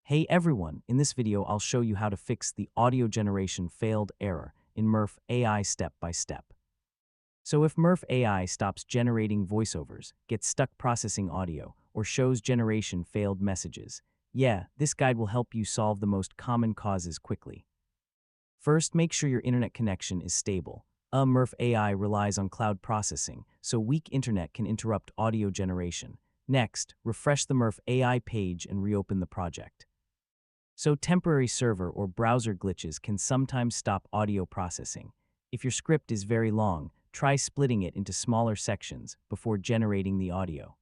Hey everyone, in this video I'll show you how to fix the audio generation failed error in Murf AI step by step. So if Murf AI stops generating voiceovers, gets stuck processing audio, or shows generation failed messages, yeah, this guide will help you solve the most common causes quickly. First, make sure your internet connection is stable. Murf AI relies on cloud processing, so weak internet can interrupt audio generation. Next, refresh the Murf AI page and reopen the project. So temporary server or browser glitches can sometimes stop audio processing. If your script is very long, try splitting it into smaller sections before generating the audio.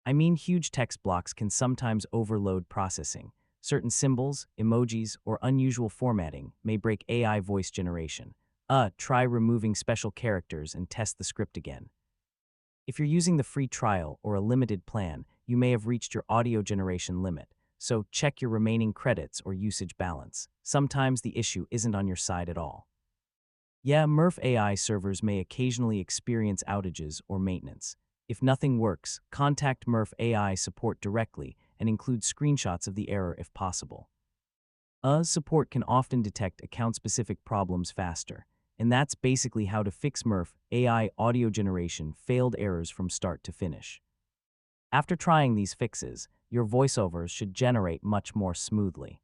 I mean, huge text blocks can sometimes overload processing. Certain symbols, emojis, or unusual formatting may break AI voice generation. Try removing special characters and test the script again. If you're using the free trial or a limited plan, you may have reached your audio generation limit. So check your remaining credits or usage balance. Sometimes the issue isn't on your side at all. Yeah, Murf AI servers may occasionally experience outages or maintenance. If nothing works, contact Murf AI support directly and include screenshots of the error if possible. Support can often detect account-specific problems faster, and that's basically how to fix Murf AI audio generation failed errors from start to finish. After trying these fixes, your voiceovers should generate much more smoothly.